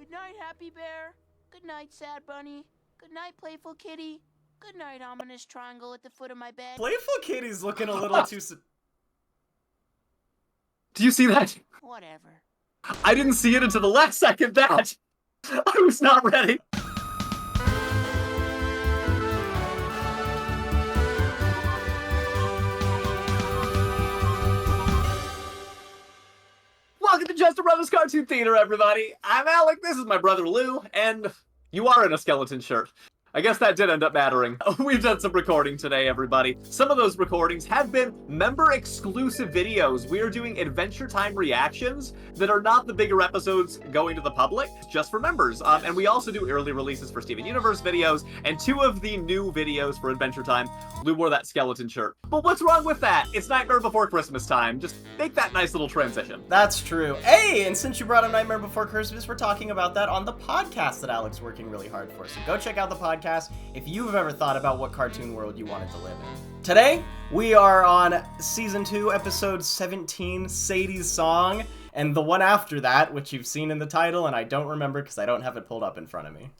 Good night, Happy Bear. Good night, Sad Bunny. Good night, Playful Kitty. Good night, Ominous Triangle at the foot of my bed. Playful Kitty's looking a little too... Do you see that? Whatever. I didn't see it until the last second that! I was not ready! Welcome to Jester Bros Cartoon Theater, everybody! I'm Alec, this is my brother Lou, and you are in a skeleton shirt. I guess that did end up mattering. We've done some recording today, everybody. Some of those recordings have been member-exclusive videos. We are doing Adventure Time reactions that are not the bigger episodes going to the public, just for members. And we also do early releases for Steven Universe videos, and 2 of the new videos for Adventure Time, Lou wore that skeleton shirt. But what's wrong with that? It's Nightmare Before Christmas time. Just make that nice little transition. That's true. Hey, and since you brought up Nightmare Before Christmas, we're talking about that on the podcast that Alec's working really hard for. So go check out the podcast if you've ever thought about what cartoon world you wanted to live in. Today, we are on Season 2, Episode 17, Sadie's Song, and the one after that, which you've seen in the title, and I don't remember because I don't have it pulled up in front of me.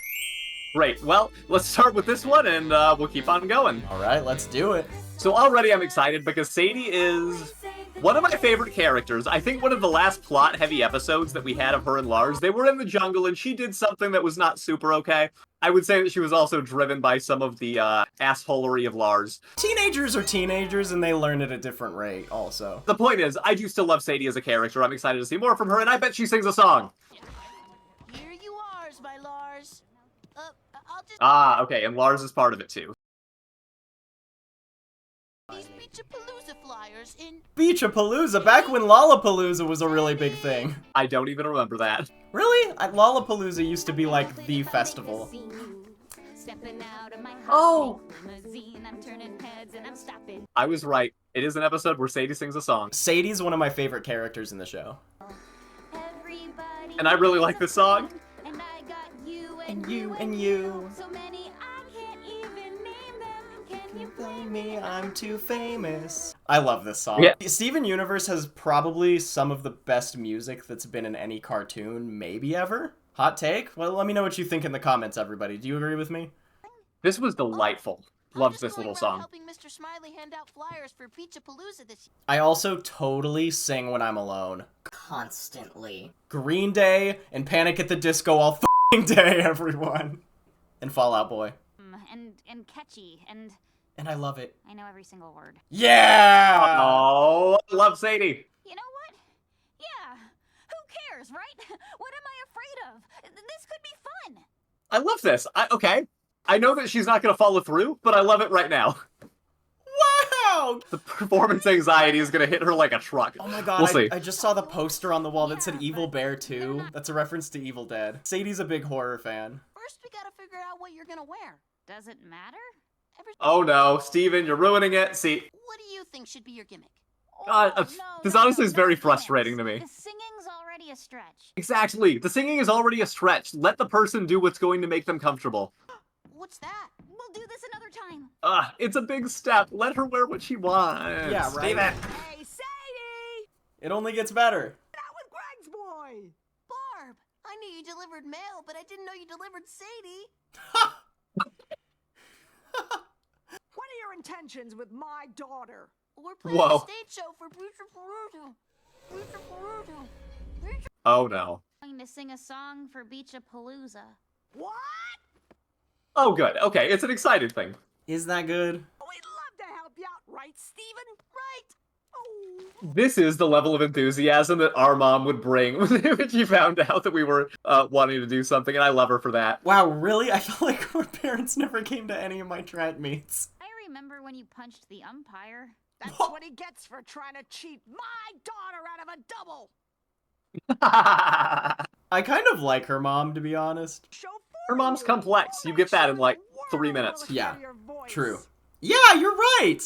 Great, well, let's start with this one, and we'll keep on going. Alright, let's do it. So already I'm excited because Sadie is one of my favorite characters. I think one of the last plot-heavy episodes that we had of her and Lars, they were in the jungle and she did something that was not super okay. I would say that she was also driven by some of the assholery of Lars. Teenagers are teenagers and they learn at a different rate also. The point is, I do still love Sadie as a character. I'm excited to see more from her, and I bet she sings a song. Here you are, my Lars. I'll just... Ah, okay, and Lars is part of it too. These Beach-a-Palooza flyers in... Beach-a-Palooza, back when Lollapalooza was a really big thing. I don't even remember that. Really? Lollapalooza used to be like the festival. Oh! I was right. It is an episode where Sadie sings a song. Sadie's one of my favorite characters in the show. And I really like this song. And I got you And you and you. So many I can't even name them. Can you Blame me, I'm too famous. I love this song. Yeah. Steven Universe has probably some of the best music that's been in any cartoon, maybe ever. Hot take? Well, let me know what you think in the comments, everybody. Do you agree with me? This was delightful. Loved this little song. Helping Mr. Smiley hand out flyers for Beach-a-Palooza this year. I also totally sing when I'm alone. Constantly. Green Day and Panic at the Disco all f***ing day, everyone. And Fall Out Boy. And catchy, and And I love it. I know every single word. Yeah! Oh, love Sadie. You know what? Yeah. Who cares, right? What am I afraid of? This could be fun. I love this. Okay. I know that she's not going to follow through, but I love it right now. Wow! The performance anxiety is going to hit her like a truck. Oh my god, We'll see. I just saw the poster on the wall that said Evil Bear 2. That's a reference to Evil Dead. Sadie's a big horror fan. First, we gotta figure out what you're gonna wear. Does it matter? Oh no, Steven, you're ruining it. See, What do you think should be your gimmick? this honestly is very frustrating to me. The singing's already a stretch. Exactly. The singing is already a stretch. Let the person do what's going to make them comfortable. What's that? We'll do this another time. It's a big step. Let her wear what she wants. Yeah, right. Steven. Hey, Sadie! It only gets better. Out with Greg's boy! Barb, I knew you delivered mail, but I didn't know you delivered Sadie. What are your intentions with my daughter? We're playing Whoa. a stage show for Beach-a-Palooza. Beach-a-Palooza. Oh no. Going to sing a song for Beach-a-Palooza. What? Oh good. Okay, it's an excited thing. Is that good? We'd love to help you out, right, Steven? Right? Oh. This is the level of enthusiasm that our mom would bring when she found out that we were wanting to do something, and I love her for that. Wow, really? I felt like our parents never came to any of my track meets. I remember when you punched the umpire. That's what he gets for trying to cheat my daughter out of a double! I kind of like her mom, to be honest. Her mom's complex. You get that in like 3 minutes. Yeah, true. Yeah, you're right!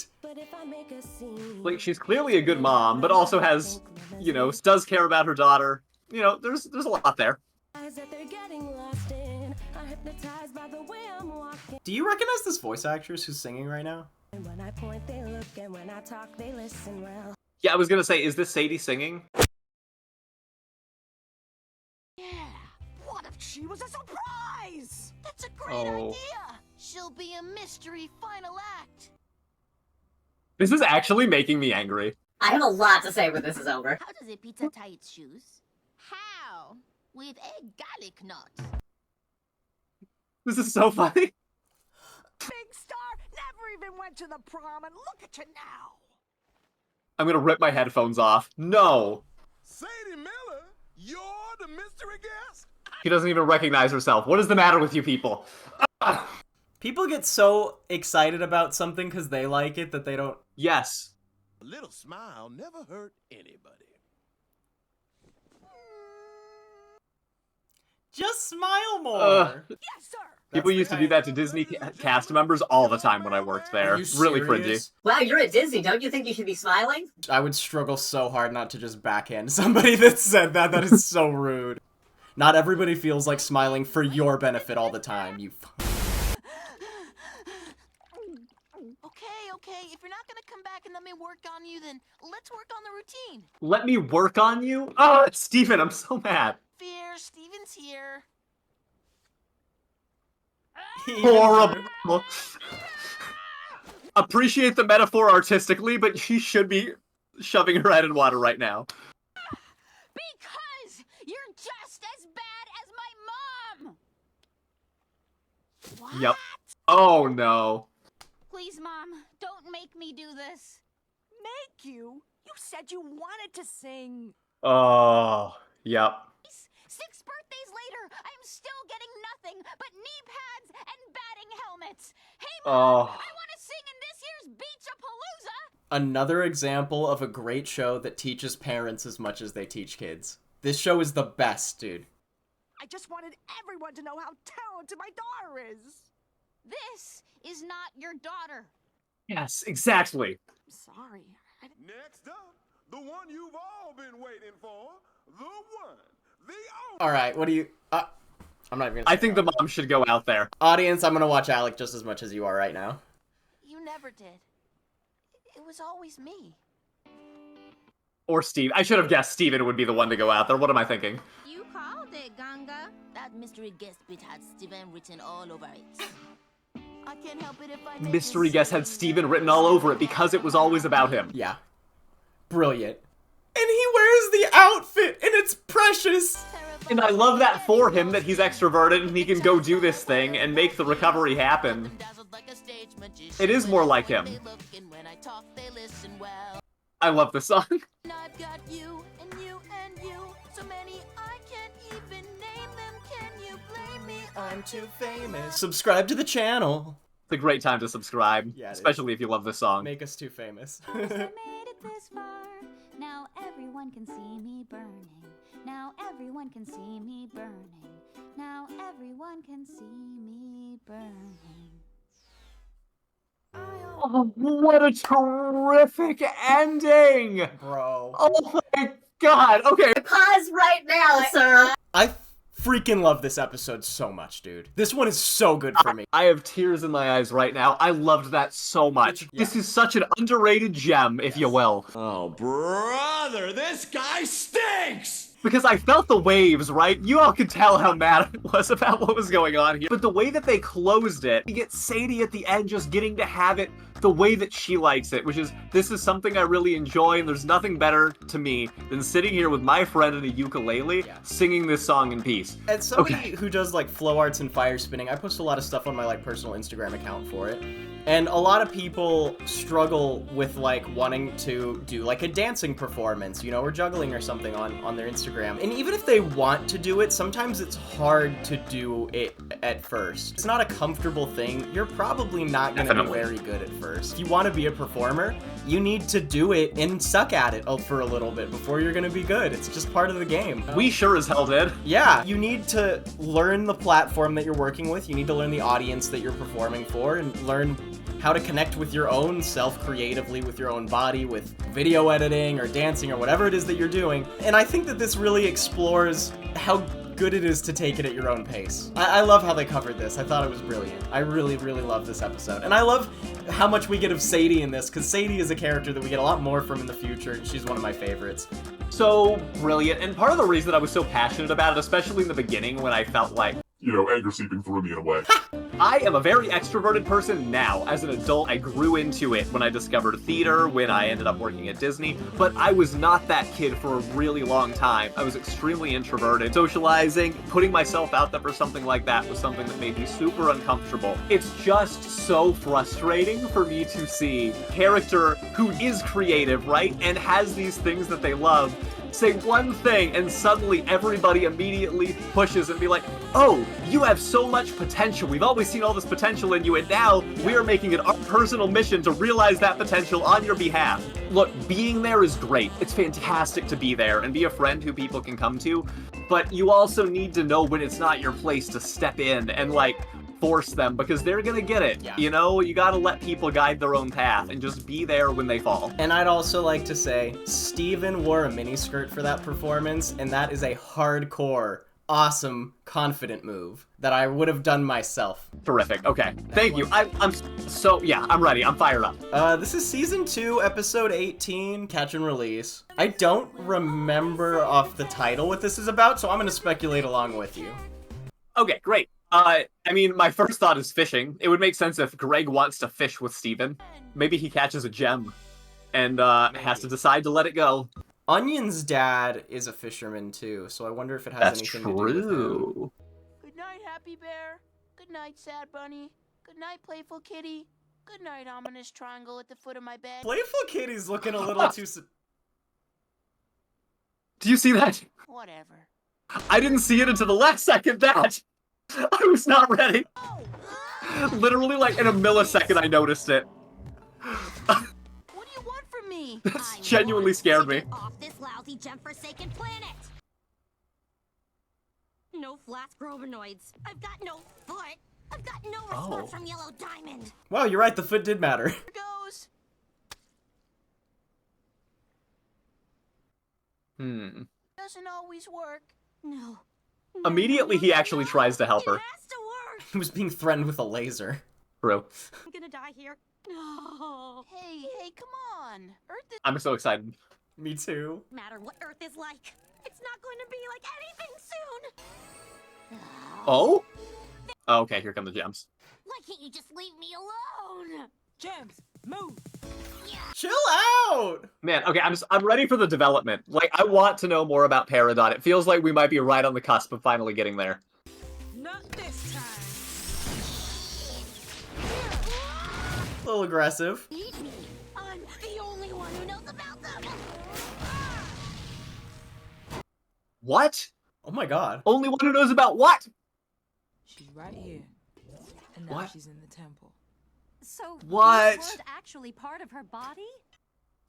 Like, she's clearly a good mom, but also has, you know, does care about her daughter. You know, there's a lot there. Do you recognize this voice actress who's singing right now? Yeah, I was gonna say, is this Sadie singing? Yeah, what a She was a surprise! That's a great Oh. idea! She'll be a mystery final act. This is actually making me angry. I have a lot to say when this is over. How does a pizza tie its shoes? How? With egg garlic knots. This is so funny. Big star never even went to the prom, and look at you now. I'm gonna rip my headphones off. No. Sadie Miller, you're the mystery guest? She doesn't even recognize herself. What is the matter with you people? People get so excited about something because they like it that they don't. Yes. A little smile never hurt anybody. Just smile more. Yes, sir. People used to do that to Disney cast members all the time when I worked there. Are you Really serious? cringy. Wow, you're at Disney. Don't you think you should be smiling? I would struggle so hard not to just backhand somebody that said that. That is so rude. Not everybody feels like smiling for your benefit all the time. You. Okay, if you're not gonna come back and let me work on you, then let's work on the routine. Let me work on you? Oh, Steven, I'm so mad. Fear, Steven's here. Horrible. Appreciate the metaphor artistically, but she should be shoving her head in water right now. Because you're just as bad as my mom! What? Yep. Oh no. Please, Mom, don't make me do this. Make you? You said you wanted to sing. Oh, yep. 6 birthdays later, I'm still getting nothing but knee pads and batting helmets. Hey, Mom, Oh. I want to sing in this year's Beach-a-Palooza. Another example of a great show that teaches parents as much as they teach kids. This show is the best, dude. I just wanted everyone to know how talented my daughter is. This is not your daughter. Yes, exactly. I'm sorry. Next up, the one you've all been waiting for, the one, the only. All right, what do you? I'm not even. I think the mom should go out there. Audience, I'm gonna watch Alec just as much as you are right now. You never did. It was always me. Or Steve. I should have guessed Steven would be the one to go out there. What am I thinking? You called it, Ganga. That mystery guest bit had Steven written all over it. I can't help it if I make Mystery this guest had scene. Steven written all over it because it was always about him. Yeah, brilliant. And he wears the outfit, and it's precious. And I love that for him, that he's extroverted and he can go do this thing and make the recovery happen. It is more like him. I love this song. I've got you and you and you. So many I can't even name them. Can you blame me? I'm too famous. Subscribe to the channel. It's a great time to subscribe, Yeah, it is. especially if you love this song. Make us too famous. I made it this far. Now everyone can see me burning. Now everyone can see me burning. Now everyone can see me burning. Oh, what a terrific ending! Bro. Oh my god, okay. Pause right now, sir. I freaking love this episode so much, dude. This one is so good for me. I have tears in my eyes right now. I loved that so much. Yeah. This is such an underrated gem, if you will. Oh, brother, this guy stinks! Because I felt the waves, right? You all could tell how mad I was about what was going on here. But the way that they closed it, you get Sadie at the end just getting to have it the way that she likes it, which is, this is something I really enjoy, and there's nothing better to me than sitting here with my friend and a ukulele, singing this song in peace. As somebody who does like flow arts and fire spinning, I post a lot of stuff on my like personal Instagram account for it. And a lot of people struggle with like wanting to do like a dancing performance, you know, or juggling or something on their Instagram. And even if they want to do it, sometimes it's hard to do it at first. It's not a comfortable thing. You're probably not going to be Definitely. very good at first. If you want to be a performer, you need to do it and suck at it for a little bit before you're going to be good. It's just part of the game. We sure as hell did. Yeah, you need to learn the platform that you're working with, you need to learn the audience that you're performing for, and learn how to connect with your own self creatively, with your own body, with video editing or dancing or whatever it is that you're doing. And I think that this really explores how good it is to take it at your own pace. I love how they covered this. I thought it was brilliant. I really, really love this episode. And I love how much we get of Sadie in this, because Sadie is a character that we get a lot more from in the future, and she's one of my favorites. so brilliant, and part of the reason I was so passionate about it, especially in the beginning when I felt like, You know, anger seeping through me in a way. I am a very extroverted person now. As an adult, I grew into it when I discovered theater, when I ended up working at Disney, but I was not that kid for a really long time. I was extremely introverted. Socializing, putting myself out there for something like that was something that made me super uncomfortable. It's just so frustrating for me to see a character who is creative, right, and has these things that they love, say one thing and suddenly everybody immediately pushes and be like, oh, you have so much potential. We've always seen all this potential in you, and now we are making it our personal mission to realize that potential on your behalf. Look, being there is great. It's fantastic to be there and be a friend who people can come to, but you also need to know when it's not your place to step in and, like, force them, because they're gonna get it. Yeah. You know, you gotta let people guide their own path and just be there when they fall. And I'd also like to say, Steven wore a miniskirt for that performance, and that is a hardcore, awesome, confident move that I would have done myself. Terrific. Okay. Thank you. I'm so, yeah, I'm ready. I'm fired up. This is season 2, episode 18, Catch and Release. I don't remember off the title what this is about, so I'm gonna speculate along with you. Okay, great. I mean, my first thought is fishing. It would make sense if Greg wants to fish with Steven. Maybe he catches a gem and has to decide to let it go. Onion's dad is a fisherman too, so I wonder if it has That's anything to do with him. true. Good night, Happy Bear. Good night, Sad Bunny. Good night, Playful Kitty. Good night, Ominous Triangle at the foot of my bed. Playful Kitty's looking a little too... Do you see that? Whatever. I didn't see it until the last second. That I was not ready. Literally, like in a millisecond, I noticed it. What do you want from me? That's genuinely scared me. Off this lousy gem-forsaken planet. No flat grobinoids. I've got no foot. I've got no response from Yellow Diamond. Wow, you're right, the foot did matter. Here goes. Doesn't always work. No. Immediately, he actually tries to help her. It has to work. He was being threatened with a laser. True. I'm gonna die here. No. Hey, come on. Earth is I'm so excited. Me too. No matter what Earth is like, it's not going to be like anything soon. Oh? Okay, here come the gems. Why can't you just leave me alone? Gems, move. Chill out! Man, okay, I'm ready for the development. Like, I want to know more about Peridot. It feels like we might be right on the cusp of finally getting there. Not this time. A little aggressive. Eat me. I'm the only one who knows about them. What? Oh my god. Only one who knows about what? She's right here. And now What? she's in the temple. So What? these weren't actually part of her body?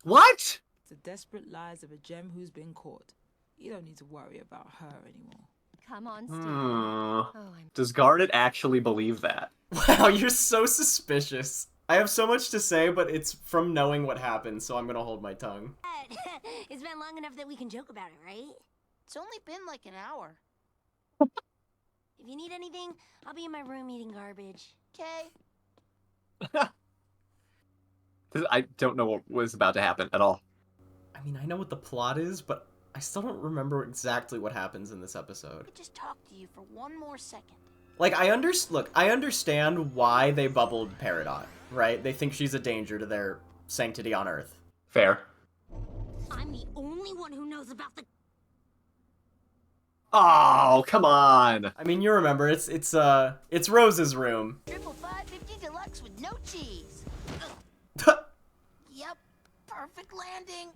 What? The desperate lies of a gem who's been caught. You don't need to worry about her anymore. Come on, Steve. Hmm. Oh, I'm Does Garnet actually believe that? Wow, you're so suspicious. I have so much to say, but it's from knowing what happened, so I'm gonna hold my tongue. It's been long enough that we can joke about it, right? It's only been like an hour. If you need anything, I'll be in my room eating garbage. Okay. I don't know what was about to happen at all. I mean, I know what the plot is, but I still don't remember exactly what happens in this episode. I just talk to you for one more second. Like, I understand why they bubbled Peridot, right? They think she's a danger to their sanctity on Earth. Fair. I'm the only one who knows about the... Oh, come on. I mean, you remember, it's Rose's room. 555 deluxe with no cheese. Yep. Perfect landing.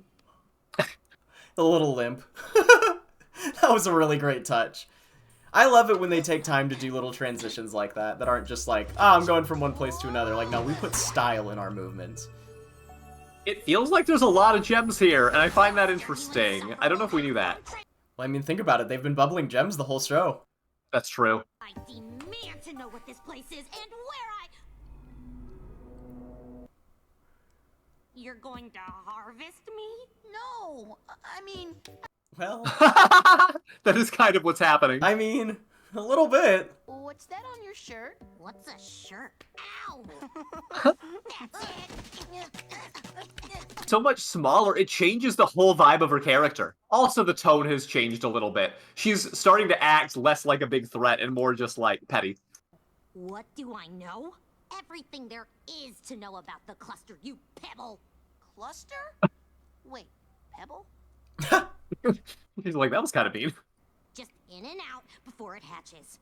The little limp. That was a really great touch. I love it when they take time to do little transitions like that aren't just like, I'm going from one place to another. Like, no, we put style in our movements. It feels like there's a lot of gems here, and I find that interesting. I don't know if we knew that. Well, I mean, think about it. They've been bubbling gems the whole show. That's true. I demand to know what this place is and where I... You're going to harvest me? No, I mean, Well, That is kind of what's happening. I mean, A little bit. What's that on your shirt? What's a shirt? Ow! That's it. So much smaller, it changes the whole vibe of her character. Also, the tone has changed a little bit. She's starting to act less like a big threat and more just like petty. What do I know? Everything there is to know about the cluster, you pebble. Cluster? Wait, Pebble? She's like, that was kind of mean. Just in and out before it hatches.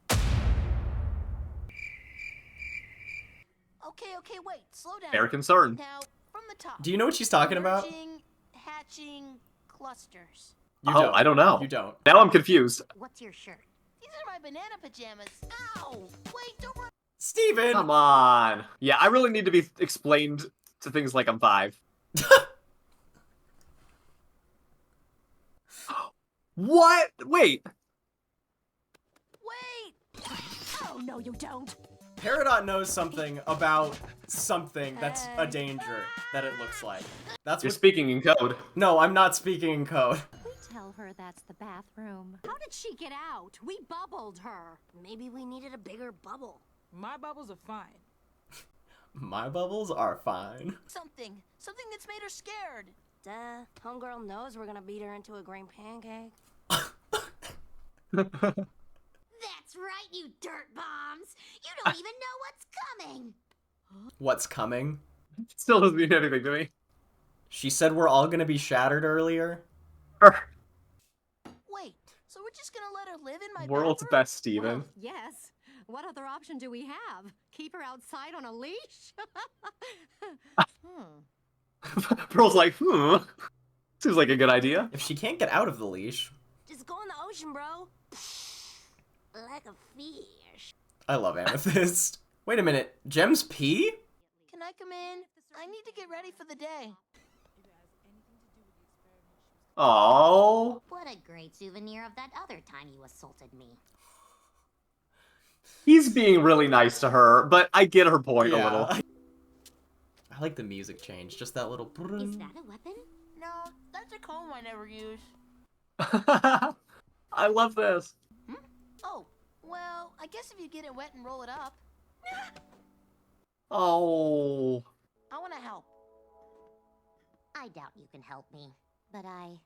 Okay, wait, slow down. Fair concern. Now, from the top. Do you know what she's talking about? Emerging, hatching clusters. You Oh, I don't know. You don't. Now I'm confused. What's your shirt? These are my banana pajamas. Ow! Wait, don't run. Steven! Come on. Yeah, I really need to be explained to things like I'm 5. What? Wait. Wait! Oh, no, you don't. Peridot knows something about something that's a danger, that it looks like. That's You're what- speaking in code. No, I'm not speaking in code. We tell her that's the bathroom. How did she get out? We bubbled her. Maybe we needed a bigger bubble. My bubbles are fine. My bubbles are fine. Something that's made her scared. Duh, homegirl knows we're gonna beat her into a green pancake. That's right, you dirt bombs! You don't even know what's coming! What's coming? Still doesn't mean anything to me. She said we're all gonna be shattered earlier. Wait, so we're just gonna let her live in my World's bathroom? best, Steven. Well, yes. What other option do we have? Keep her outside on a leash? Pearl's like, seems like a good idea. If she can't get out of the leash. Just go in the ocean, bro. Like a fish. I love Amethyst. Wait a minute, Gems pee? Can I come in? I need to get ready for the day. Oh. What a great souvenir of that other time you assaulted me. He's being really nice to her, but I get her point a little. I like the music change, just that little... Is that a weapon? No, that's a comb I never use. I love this. Oh, well, I guess if you get it wet and roll it up. Oh. I want to help. I doubt you can help me, but I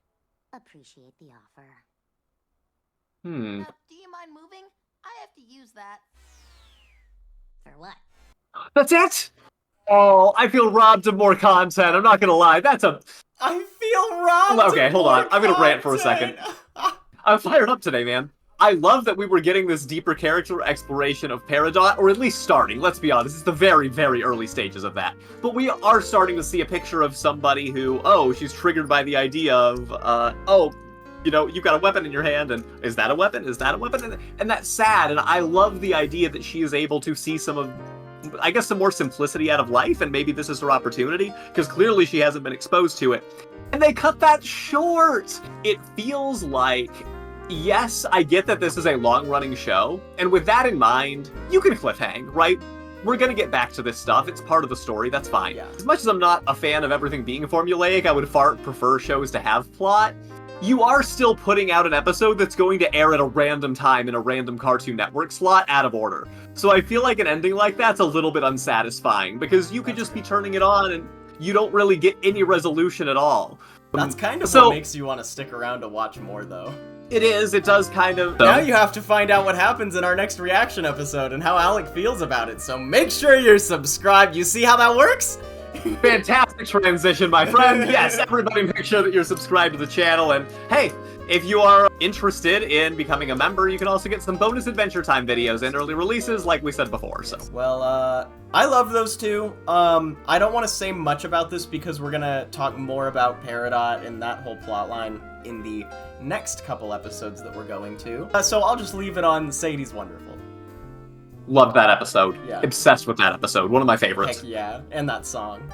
appreciate the offer. Now, do you mind moving? I have to use that. For what? That's it? Oh, I feel robbed of more content. I'm not gonna lie. That's a... I feel robbed. Okay, hold on. I'm gonna rant for a second. I'm fired up today, man. I love that we were getting this deeper character exploration of Peridot, or at least starting. Let's be honest, it's the very, very early stages of that. But we are starting to see a picture of somebody who, she's triggered by the idea of, you know, you've got a weapon in your hand, and is that a weapon? Is that a weapon? And that's sad, and I love the idea that she is able to see some of, I guess, some more simplicity out of life, and maybe this is her opportunity, because clearly she hasn't been exposed to it. And they cut that short! It feels like, yes, I get that this is a long-running show, and with that in mind, you can cliffhang, right? We're gonna get back to this stuff, it's part of the story, that's fine. Yeah. As much as I'm not a fan of everything being formulaic, I would far prefer shows to have plot. You are still putting out an episode that's going to air at a random time in a random Cartoon Network slot out of order. So I feel like an ending like that's a little bit unsatisfying, because you could just be turning it on and you don't really get any resolution at all. That's kind of what makes you want to stick around to watch more, though. It is, it does kind of... Now you have to find out what happens in our next reaction episode and how Alec feels about it, so make sure you're subscribed. You see how that works? Fantastic transition, my friend. Yes, everybody make sure that you're subscribed to the channel. And hey, if you are interested in becoming a member, you can also get some bonus Adventure Time videos and early releases, like we said before. So, well, I love those two. I don't want to say much about this because we're gonna talk more about Peridot and that whole plotline in the next couple episodes that we're going to. So I'll just leave it on Sadie's Wonderful. Love that episode. Yeah. Obsessed with that episode. One of my favorites. Heck yeah, and that song.